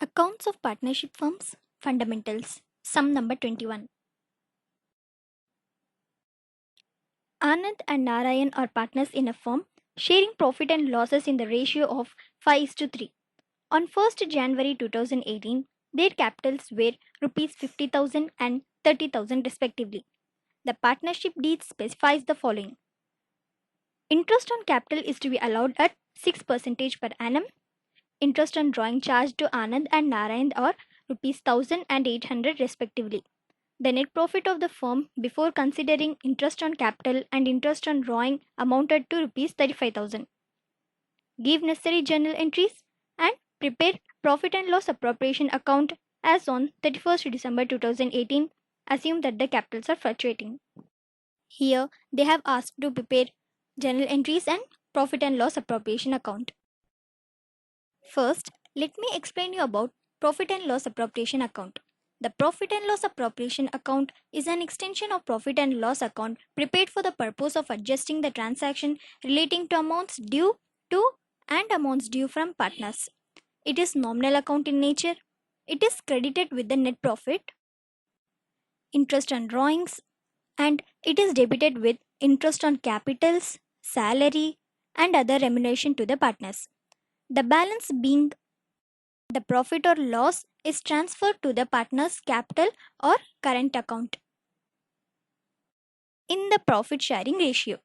Accounts of partnership firms, fundamentals, sum number 21. Anand and Narayan are partners in a firm, sharing profit and losses in the ratio of 5:3. On 1st January 2018, their capitals were rupees 50,000 and 30,000 respectively. The partnership deed specifies the following. Interest on capital is to be allowed at 6% per annum. Interest on drawing charged to Anand and Narayan are rupees 1,000 and 800 respectively. The net profit of the firm before considering interest on capital and interest on drawing amounted to rupees 35,000. Give necessary journal entries and prepare profit and loss appropriation account as on 31st December 2018. Assume that the capitals are fluctuating. Here they have asked to prepare journal entries and profit and loss appropriation account. First, let me explain you about profit and loss appropriation account. The profit and loss appropriation account is an extension of profit and loss account prepared for the purpose of adjusting the transaction relating to amounts due to and amounts due from partners. It is nominal account in nature. It is credited with the net profit, interest on drawings, and it is debited with interest on capitals, salary, and other remuneration to the partners. The balance being the profit or loss is transferred to the partner's capital or current account in the profit sharing ratio.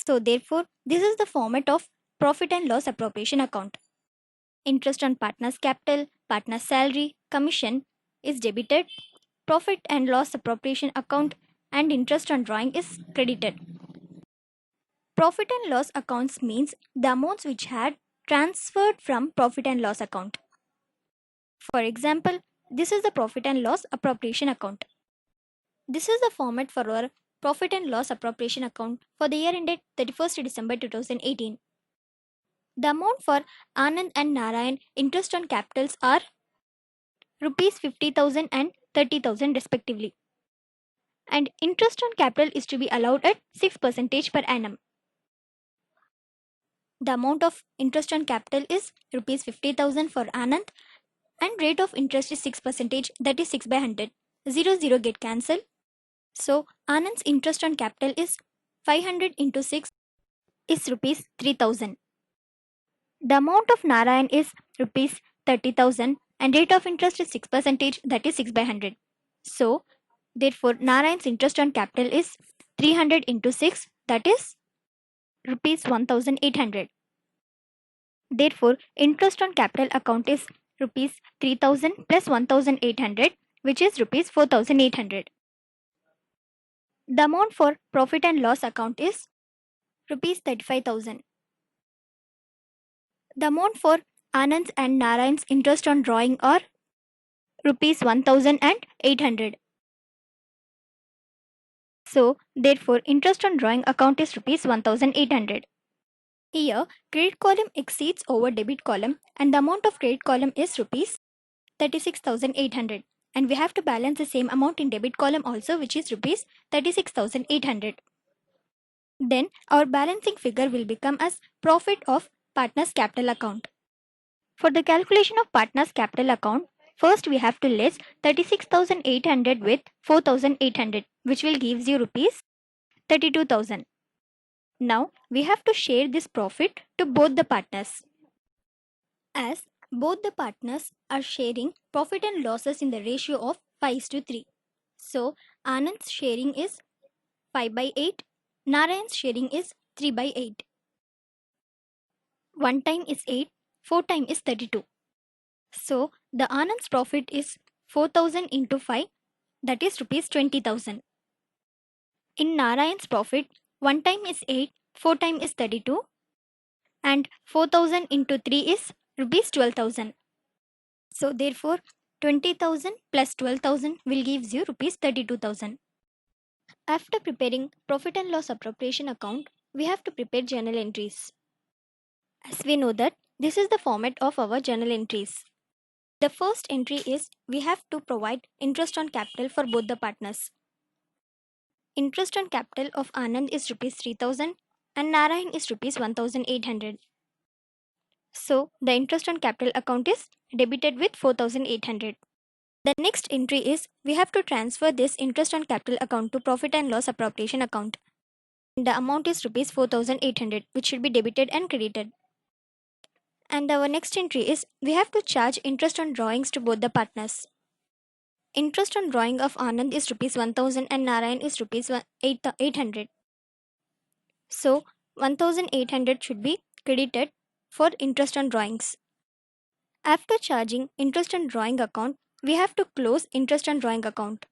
So, therefore, this is the format of profit and loss appropriation account. Interest on partner's capital, partner's salary, commission is debited, profit and loss appropriation account, and interest on drawing is credited. Profit and loss accounts means the amounts which had transferred from profit and loss account. For example, this is the profit and loss appropriation account. This is the format for our profit and loss appropriation account for the year ended 31st December 2018. The amount for Anand and Narayan interest on capitals are rupees 50,000 and 30,000 respectively. And interest on capital is to be allowed at 6% per annum. The amount of interest on capital is rupees 50,000 for Anand and rate of interest is 6%, that is 6 by 100. 0 get cancelled. So Anand's interest on capital is 500 into 6 is rupees 3,000. The amount of Narayan is rupees 30,000 and rate of interest is 6%, that is 6 by 100. So therefore Narayan's interest on capital is 300 into 6, that is rupees 1,800. Therefore interest on capital account is rupees 3,000 plus 1,800, which is rupees 4,800. The amount for profit and loss account is rupees 35,000. The amount for Anand's and Narayan's interest on drawing are rupees 1,800. So therefore interest on drawing account is rupees 1,800. Here credit column exceeds over debit column and the amount of credit column is rupees 36,800, and we have to balance the same amount in debit column also, which is rupees 36,800. Then our balancing figure will become as profit of partner's capital account. For the calculation of partner's capital account, first we have to less 36,800 with 4,800, which will gives you rupees 32,000. Now we have to share this profit to both the partners. As both the partners are sharing profit and losses in the ratio of 5:3. So Anand's sharing is 5 by 8, Narayan's sharing is 3 by 8. 1 time is 8, 4 time is 32. So the Anand's profit is 4,000 into 5, that is rupees 20,000. In Narayan's profit, 1 time is 8, 4 time is 32, and 4,000 into 3 is rupees 12,000. So therefore 20,000 plus 12,000 will gives you rupees 32,000. After preparing profit and loss appropriation account, we have to prepare journal entries. As we know that this is the format of our journal entries. The first entry is we have to provide interest on capital for both the partners. Interest on capital of Anand is rupees 3,000 and Narayan is rupees 1,800. So the interest on capital account is debited with 4800. The next entry is we have to transfer this interest on capital account to profit and loss appropriation account. The amount is rupees 4800, which should be debited and credited. And our next entry is we have to charge interest on drawings to both the partners. Interest on drawing of Anand is rupees 1000 and Narayan is rupees 800. So 1800 should be credited for interest on drawings. After charging interest on drawing account, we have to close interest on drawing account.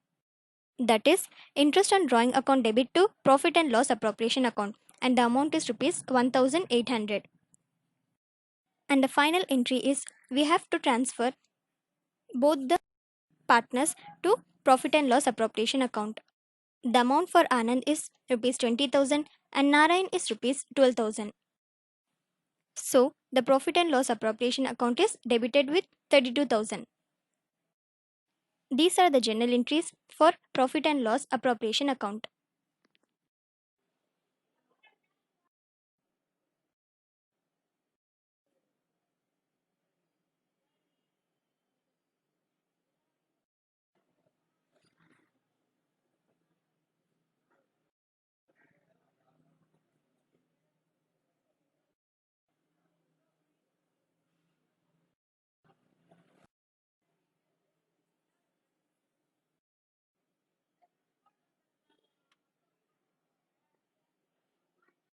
That is, interest on drawing account debit to profit and loss appropriation account, and the amount is rupees 1800. And the final entry is we have to transfer both the partners to profit and loss appropriation account. The amount for Anand is rupees 20,000 and Narayan is rupees 12,000. So the profit and loss appropriation account is debited with 32,000. These are the journal entries for profit and loss appropriation account.